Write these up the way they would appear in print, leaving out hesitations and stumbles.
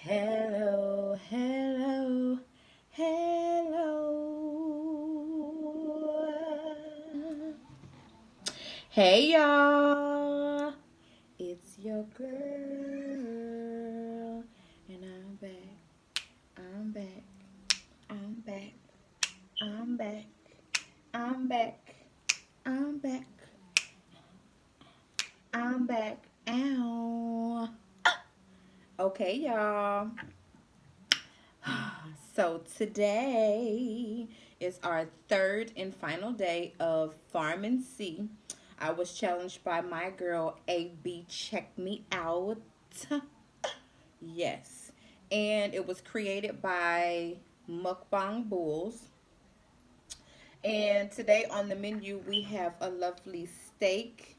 Hello, hello, hello. Hey y'all, it's your girl, and I'm back, I'm back, I'm back, I'm back, I'm back, I'm back, I'm back. Ow. Okay, y'all. So today is our third and final day of Farm and Sea. I was challenged by my girl AB. Check me out. Yes. And it was created by Mukbang Bulls. And today on the menu we have a lovely steak,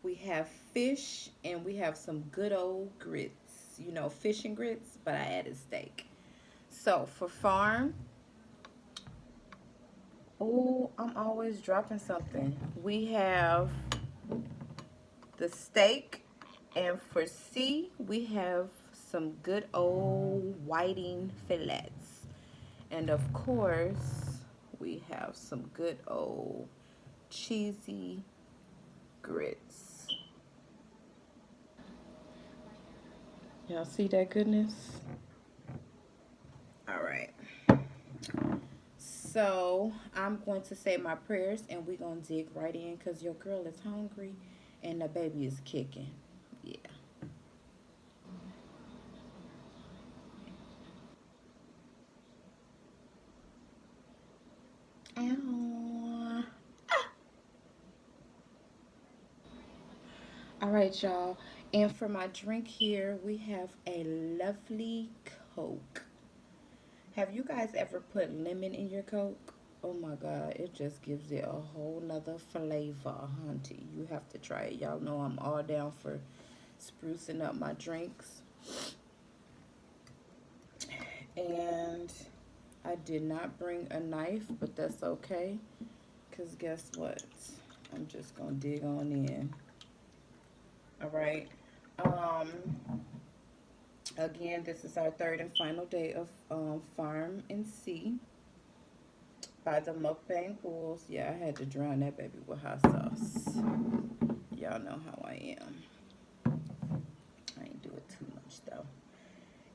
we have fish, and we have some good old grits. You know, fish and grits, but I added steak. So for farm, oh, I'm always dropping something. We have the steak, and for C, we have some good old whiting fillets. And of course, we have some good old cheesy grits. Y'all see that goodness? All right. So I'm going to say my prayers and we're going to dig right in because your girl is hungry and the baby is kicking. Yeah. Ow. All right, y'all. And for my drink here, we have a lovely Coke. Have you guys ever put lemon in your Coke? Oh my God, it just gives it a whole nother flavor, hunty. You have to try it. Y'all know I'm all down for sprucing up my drinks. And I did not bring a knife, but that's okay. Because guess what? I'm just going to dig on in. All right. Um, Again, this is our third and final day of Farm and Sea by the Mukbang Bulls. Yeah, I had to drown that baby with hot sauce. Y'all know how I am. I ain't do it too much though.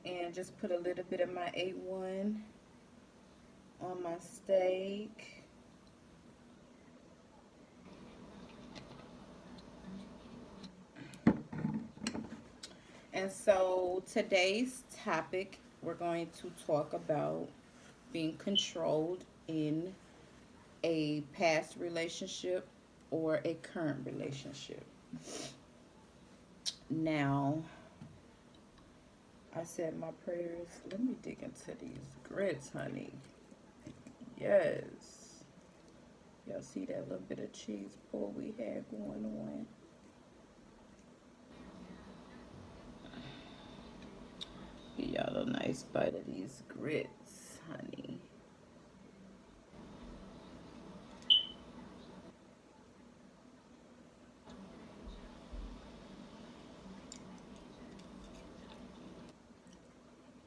And just put a little bit of my A1 on my steak. And so today's topic, we're going to talk about being controlled in a past relationship or a current relationship. Now, I said my prayers. Let me dig into these grits, honey. Yes. Y'all see that little bit of cheese pull we had going on? Give y'all a nice bite of these grits, honey.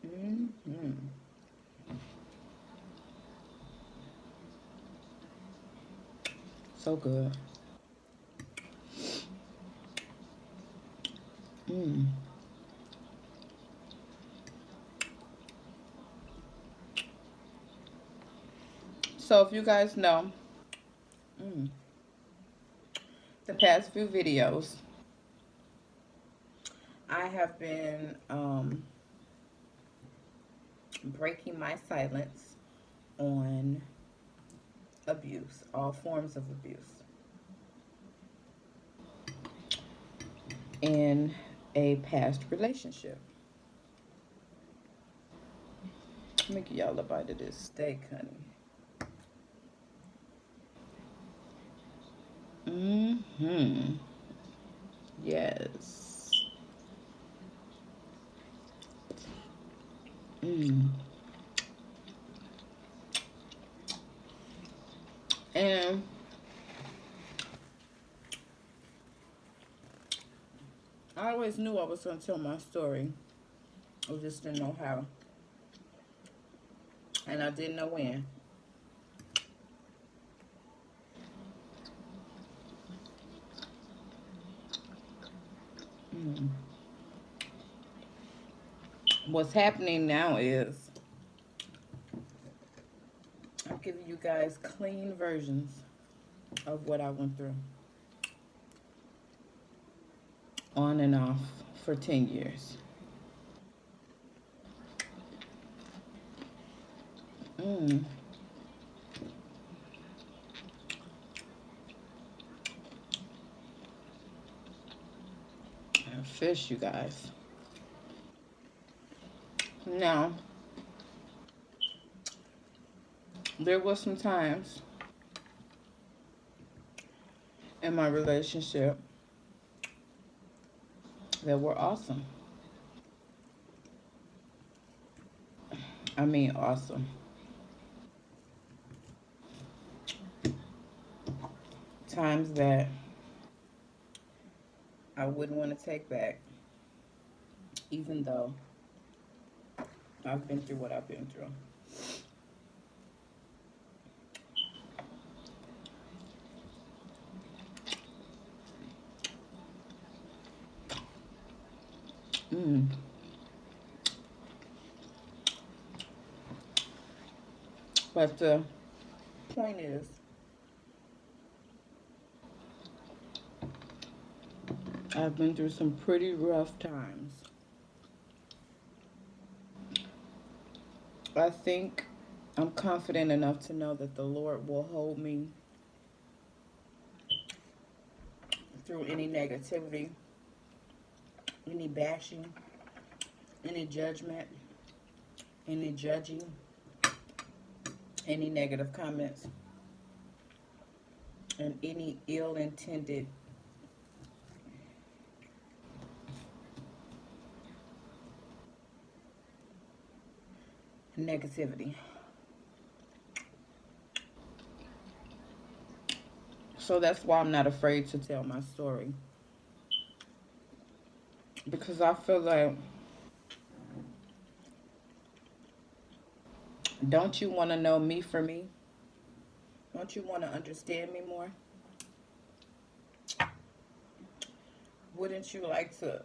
Mm-hmm. So good. Mm. So if you guys know, mm, the past few videos, I have been breaking my silence on abuse, all forms of abuse, in a past relationship. Let me give y'all a bite of this steak, honey. Mm-hmm. Yes. Mm. And I always knew I was going to tell my story I just didn't know how. And I didn't know when. Mm. What's happening now is I'm giving you guys clean versions of what I went through on and off for 10 years. Mm. And fish, you guys. Now, there was some times in my relationship that were awesome. I mean, awesome. Times that I wouldn't want to take back, even though I've been through what I've been through. Mm. But the point is, I've been through some pretty rough times. I think I'm confident enough to know that the Lord will hold me through any negativity, any bashing, any judgment, any judging, any negative comments, and any ill-intended negativity. So that's why I'm not afraid to tell my story. Because I feel like, don't you want to know me for me? Don't you want to understand me more? Wouldn't you like to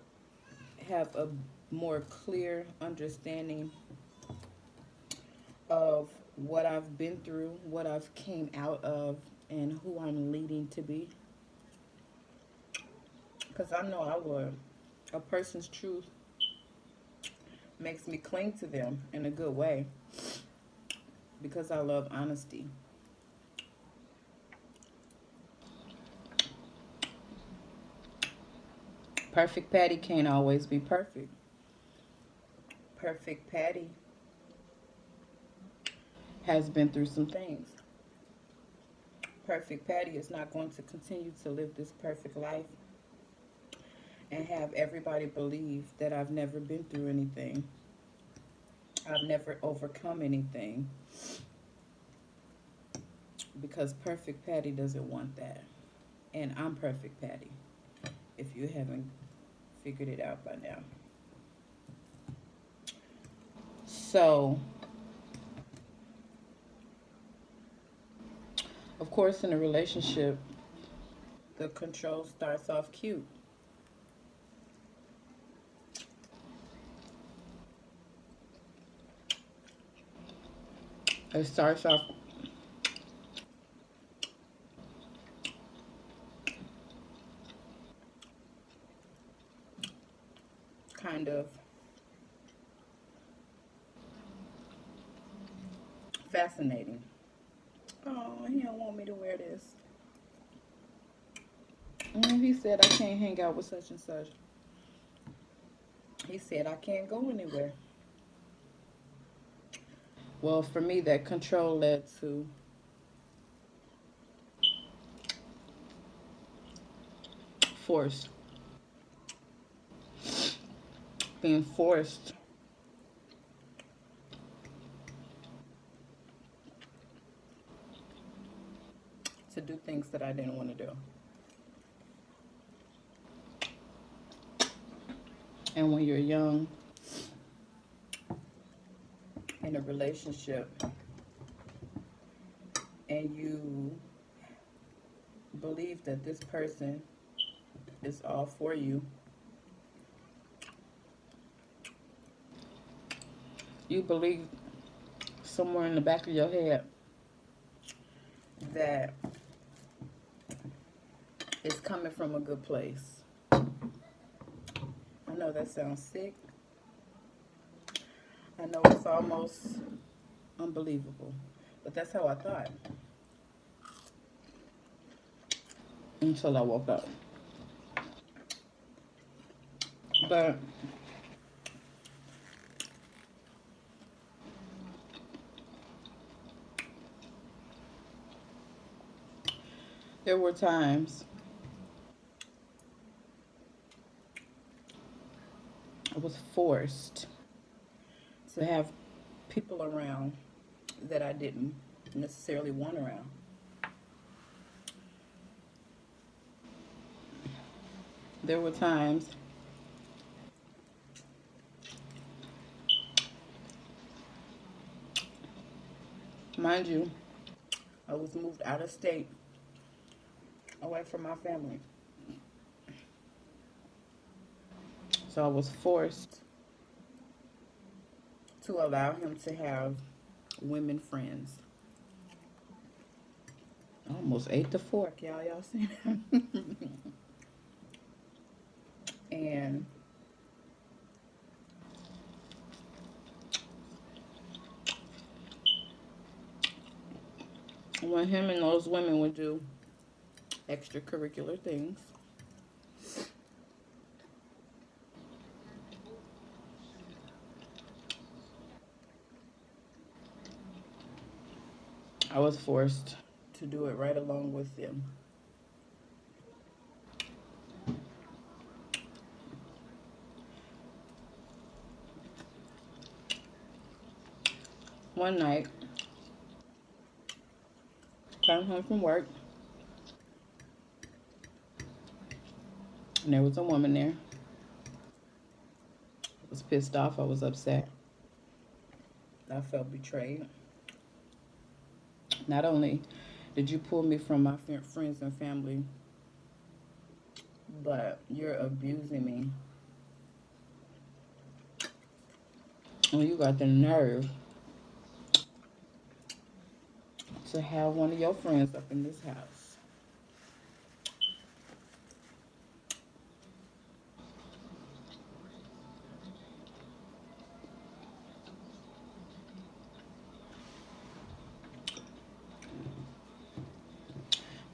have a more clear understanding of what I've been through, what I've came out of, and who I'm leading to be? Because I know I would. A person's truth makes me cling to them in a good way because I love honesty. Perfect Patty can't always be perfect. Perfect Patty has been through some things. Perfect Patty is not going to continue to live this perfect life and have everybody believe that I've never been through anything. I've never overcome anything. Because Perfect Patty doesn't want that. And I'm Perfect Patty, if you haven't figured it out by now. So, of course, in a relationship, the control starts off cute. It starts off kind of fascinating. Oh, he don't want me to wear this. He said I can't hang out with such and such. He said I can't go anywhere. Well, for me, that control led to force. Being forced to do things that I didn't want to do. And when you're young, in a relationship and you believe that this person is all for you, you believe somewhere in the back of your head that it's coming from a good place. I know that sounds sick. I know it's almost unbelievable, but that's how I thought until I woke up. But there were times I was forced to have people around that I didn't necessarily want around. There were times, mind you, I was moved out of state, away from my family. So I was forced to allow him to have women friends. I almost ate the fork, y'all. Y'all see that? And when him and those women would do extracurricular things, I was forced to do it right along with them. One night, came home from work, and there was a woman there. I was pissed off. I was upset. I felt betrayed. Not only did you pull me from my friends and family, but you're abusing me. And you got the nerve to have one of your friends up in this house.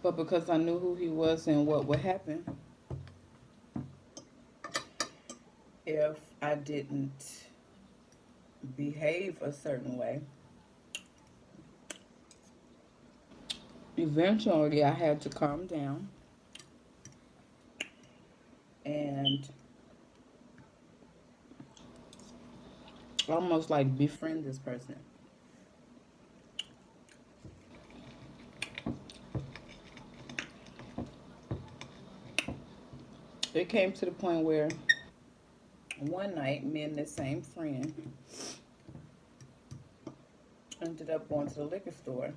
But because I knew who he was and what would happen if I didn't behave a certain way, eventually I had to calm down and almost like befriend this person. It came to the point where one night, me and this same friend ended up going to the liquor store.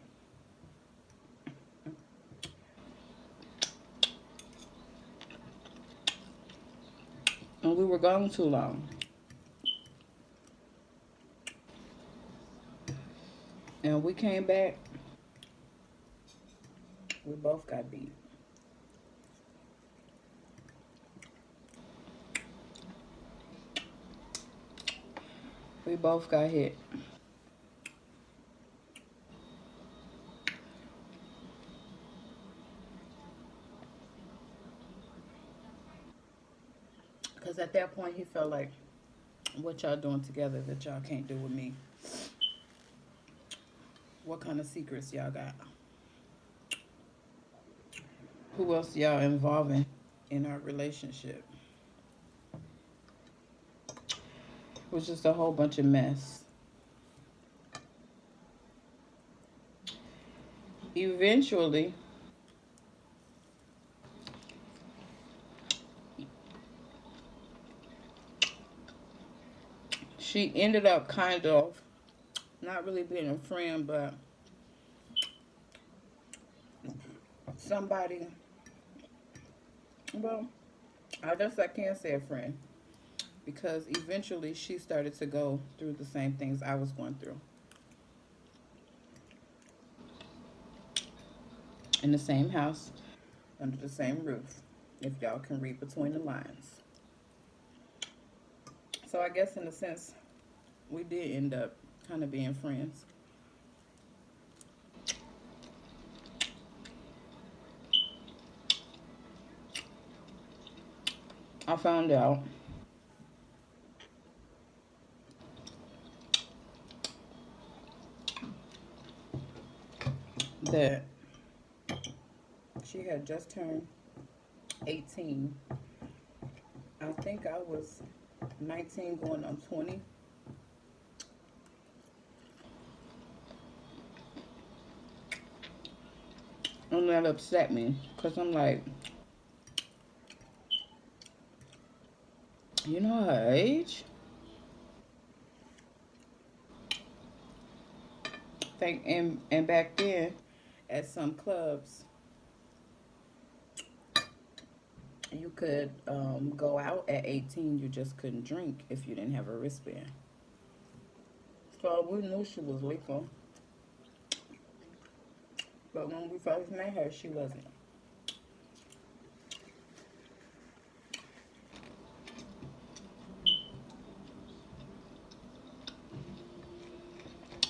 And we were gone too long. And we came back, we both got beat. We both got hit. Because at that point, he felt like, what y'all doing together that y'all can't do with me? What kind of secrets y'all got? Who else y'all involving in our relationship? It was just a whole bunch of mess. Eventually, she ended up kind of not really being a friend, but somebody, well, I guess I can say a friend because eventually she started to go through the same things I was going through in the same house, under the same roof, if y'all can read between the lines. So I guess in a sense, we did end up kind of being friends. I found out that she had just turned 18. I think I was 19 going on 20. And that upset me because I'm like, you know her age? Think and back then at some clubs you could go out at 18. You just couldn't drink if you didn't have a wristband. So we knew she was legal, but when we first met her, she wasn't.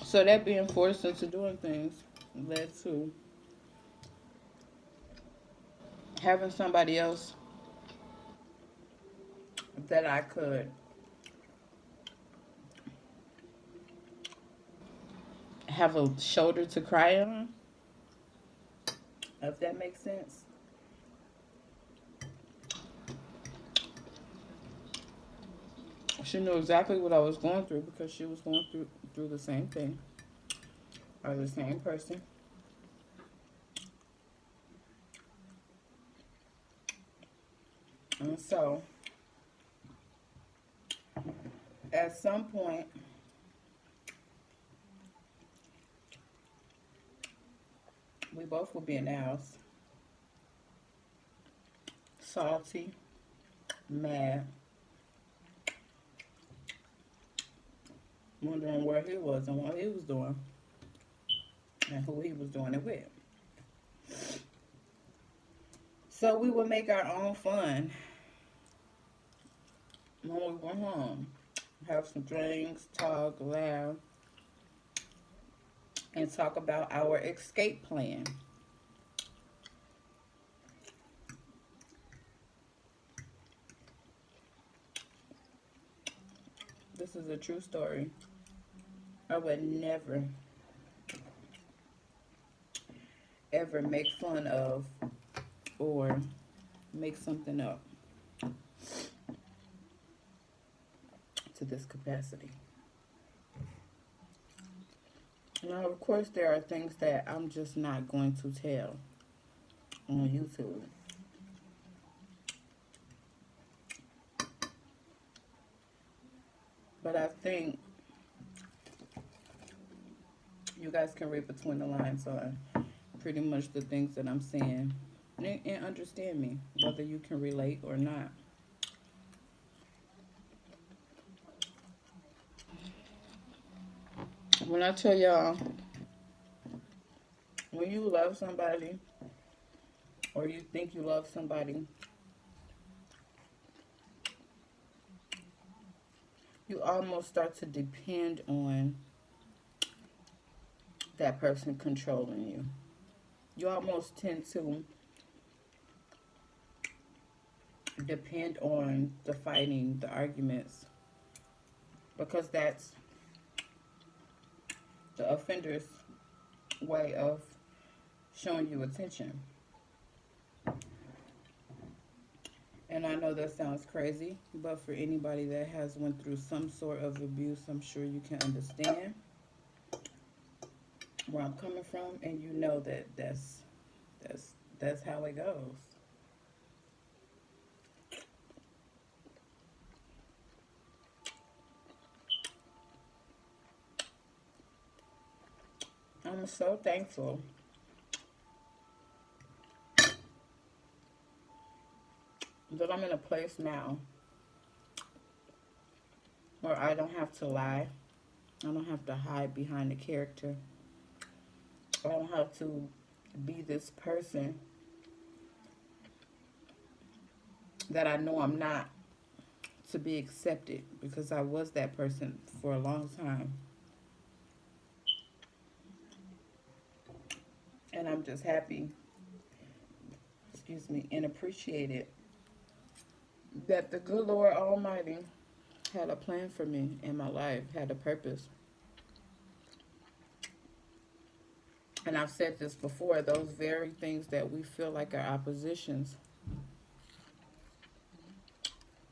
So that being forced into doing things led to having somebody else that I could have a shoulder to cry on, if that makes sense. She knew exactly what I was going through because she was going through the same thing, or the same person. And so at some point, we both would be in the house, salty, mad, wondering where he was and what he was doing and who he was doing it with. So we would make our own fun when we went home. Have some drinks, talk, laugh, and talk about our escape plan. This is a true story. I would never, ever make fun of or make something up to this capacity. Now, of course, there are things that I'm just not going to tell on YouTube. But I think you guys can read between the lines on pretty much the things that I'm saying and understand me, whether you can relate or not. When I tell y'all, when you love somebody or you think you love somebody, you almost start to depend on that person controlling you. You almost tend to depend on the fighting, the arguments, because that's the offender's way of showing you attention. And I know that sounds crazy, but for anybody that has went through some sort of abuse, I'm sure you can understand where I'm coming from, and you know that that's how it goes. I'm so thankful that I'm in a place now where I don't have to lie. I don't have to hide behind the character. I don't have to be this person that I know I'm not to be accepted, because I was that person for a long time. And I'm just happy, excuse me, and appreciated that the good Lord Almighty had a plan for me in my life, had a purpose. And I've said this before, those very things that we feel like are oppositions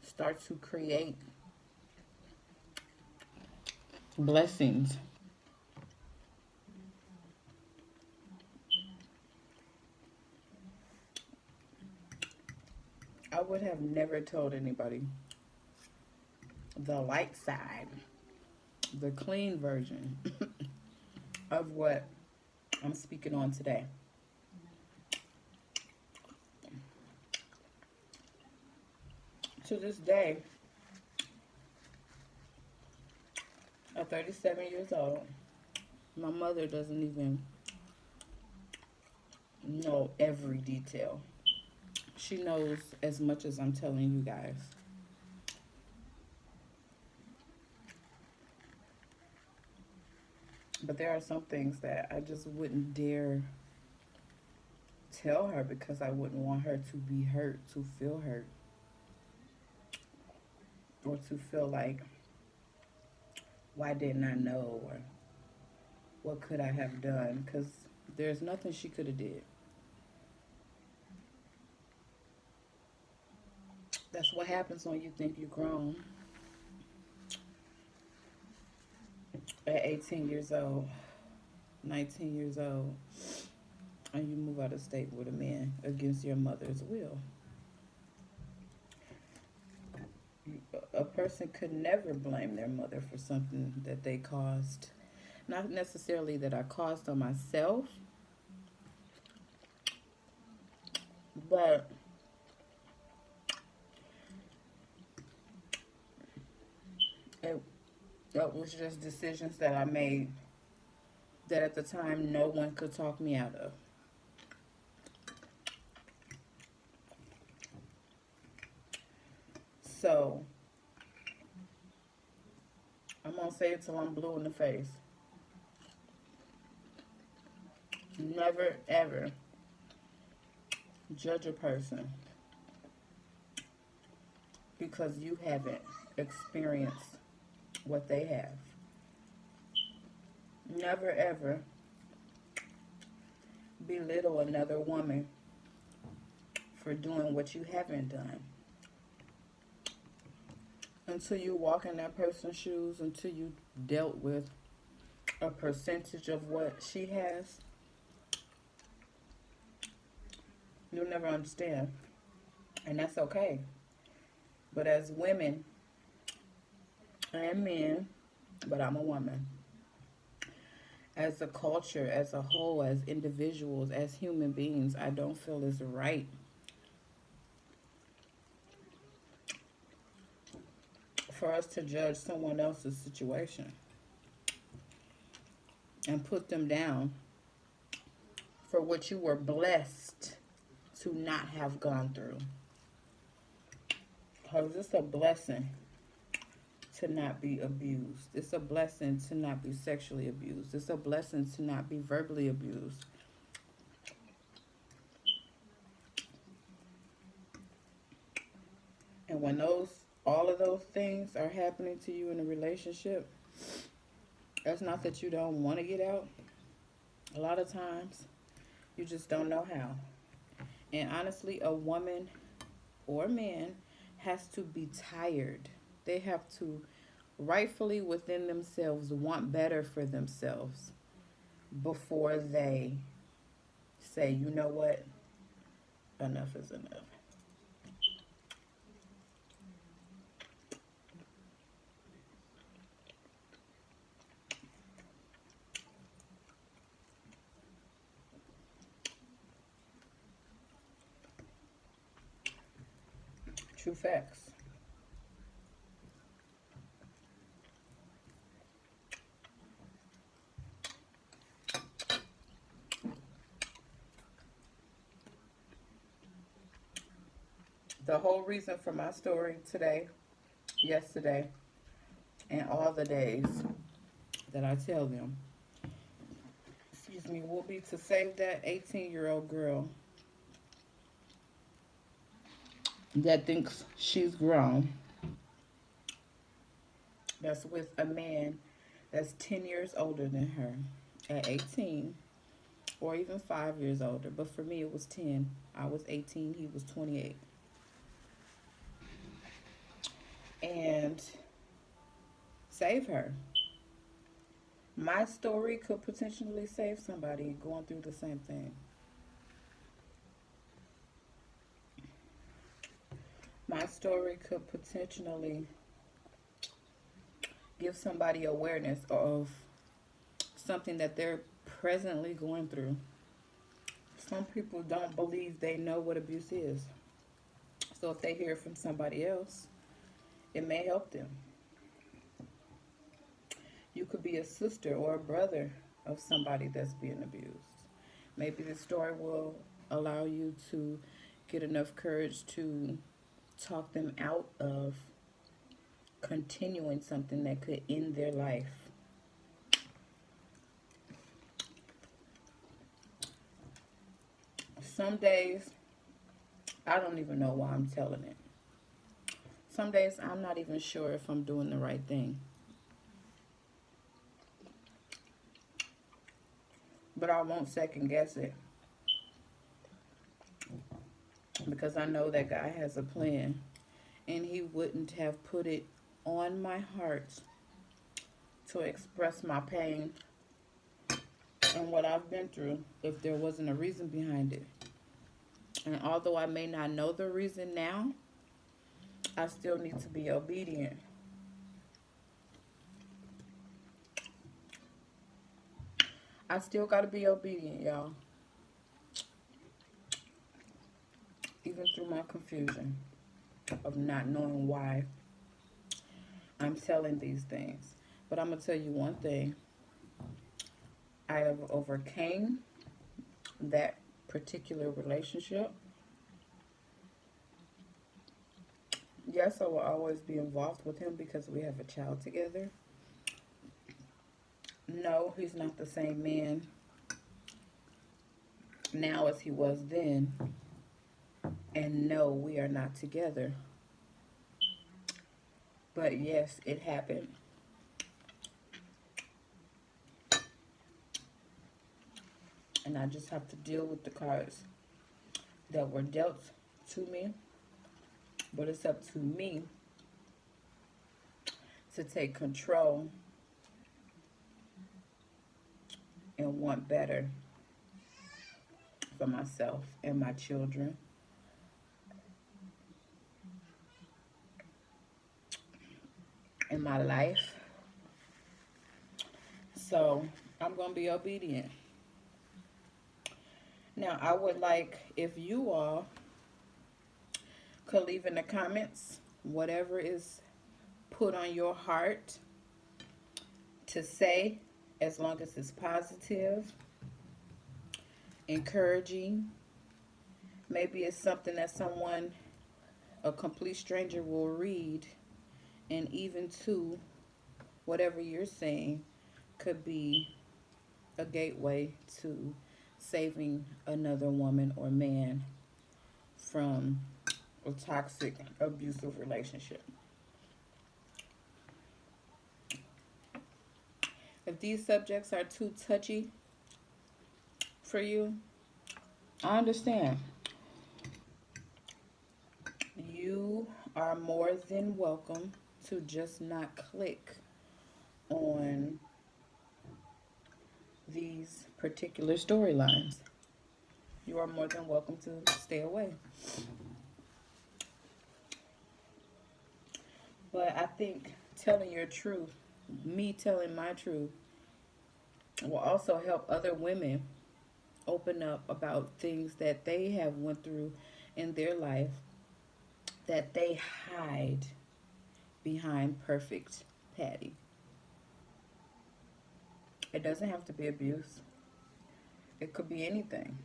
start to create blessings. I would have never told anybody the light side, the clean version of what I'm speaking on today. To this day, at 37 years old, my mother doesn't even know every detail. She knows as much as I'm telling you guys. But there are some things that I just wouldn't dare tell her because I wouldn't want her to be hurt, to feel hurt, or to feel like, why didn't I know, or what could I have done? Because there's nothing she could have did. That's what happens when you think you're grown. At 18 years old, 19 years old, and you move out of state with a man against your mother's will. A person could never blame their mother for something that they caused. Not necessarily that I caused on myself, but it, it was just decisions that I made that at the time no one could talk me out of. So, I'm going to say it till I'm blue in the face. Never, ever judge a person because you haven't experienced what they have. Never, ever belittle another woman for doing what you haven't done. Until you walk in that person's shoes, until you dealt with a percentage of what she has, you'll never understand. And that's okay. But as women and men, but I'm a woman, as a culture, as a whole, as individuals, as human beings, I don't feel it's right for us to judge someone else's situation and put them down for what you were blessed to not have gone through. Because it's a blessing to not be abused. It's a blessing to not be sexually abused. It's a blessing to not be verbally abused. And when all of those things are happening to you in a relationship, that's not that you don't want to get out. A lot of times, you just don't know how. And honestly, a woman or a man has to be tired. They have to rightfully within themselves want better for themselves before they say, you know what, enough is enough. True facts. The whole reason for my story today, yesterday, and all the days that I tell them, excuse me, will be to save that 18-year-old girl that thinks she's grown, that's with a man that's 10 years older than her at 18, or even 5 years older. But for me, it was 10. I was 18, he was 28. And save her. My story could potentially save somebody going through the same thing. My story could potentially give somebody awareness of something that they're presently going through. Some people don't believe they know what abuse is. So if they hear it from somebody else, it may help them. You could be a sister or a brother of somebody that's being abused. Maybe this story will allow you to get enough courage to talk them out of continuing something that could end their life. Some days, I don't even know why I'm telling it. Some days, I'm not even sure if I'm doing the right thing. But I won't second guess it. Because I know that God has a plan. And He wouldn't have put it on my heart to express my pain and what I've been through if there wasn't a reason behind it. And although I may not know the reason now, I still need to be obedient. I still got to be obedient, y'all. Even through my confusion of not knowing why I'm telling these things. But I'm going to tell you one thing. I have overcame that particular relationship. Yes, I will always be involved with him because we have a child together. No, he's not the same man now as he was then. And no, we are not together. But yes, it happened. And I just have to deal with the cards that were dealt to me. But it's up to me to take control and want better for myself and my children. In my life. So I'm going to be obedient. Now, I would like if you all could leave in the comments whatever is put on your heart to say, as long as it's positive, encouraging. Maybe it's something that someone, a complete stranger, will read, and even to whatever you're saying could be a gateway to saving another woman or man from a toxic, abusive relationship. If these subjects are too touchy for you, I understand. You are more than welcome to just not click on these particular storylines. You are more than welcome to stay away. But I think telling your truth, me telling my truth, will also help other women open up about things that they have went through in their life that they hide behind perfect Patty. It doesn't have to be abuse. It could be anything.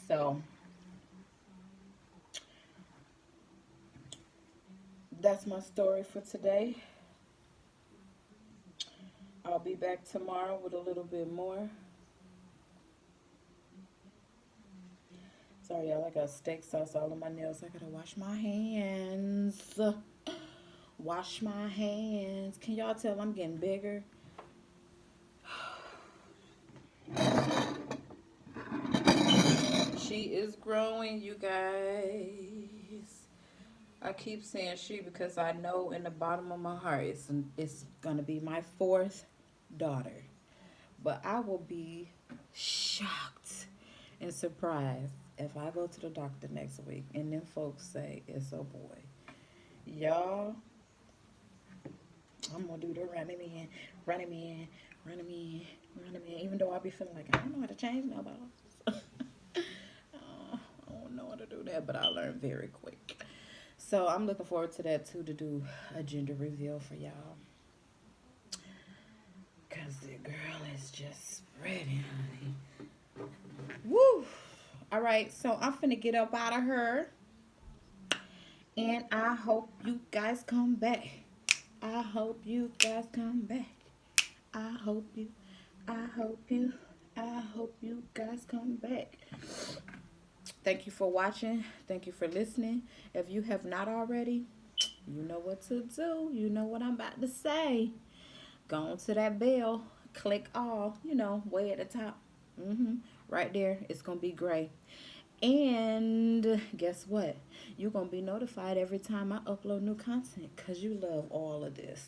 So that's my story for today. I'll be back tomorrow with a little bit more. Sorry, y'all. I got steak sauce all on my nails. I gotta wash my hands. Wash my hands. Can y'all tell I'm getting bigger? She is growing, you guys. I keep saying she because I know in the bottom of my heart it's gonna be my fourth daughter. But I will be shocked and surprised if I go to the doctor next week and then folks say it's a boy. Y'all, I'm gonna do the running man, running man, running man, running man. Even though I be feeling like I don't know how to change nobody. I don't know how to do that, but I learned very quick. So I'm looking forward to that too, to do a gender reveal for y'all. Cause the girl is just spreading, honey. Woo! All right, so I'm finna get up out of her, and I hope you guys come back. I hope you guys come back. I hope you, I hope you, I hope you guys come back. Thank you for watching. Thank you for listening. If you have not already, you know what to do. You know what I'm about to say. Go on to that bell. Click all, way at the top. Right there. It's going to be gray. And guess what? You're going to be notified every time I upload new content because you love all of this.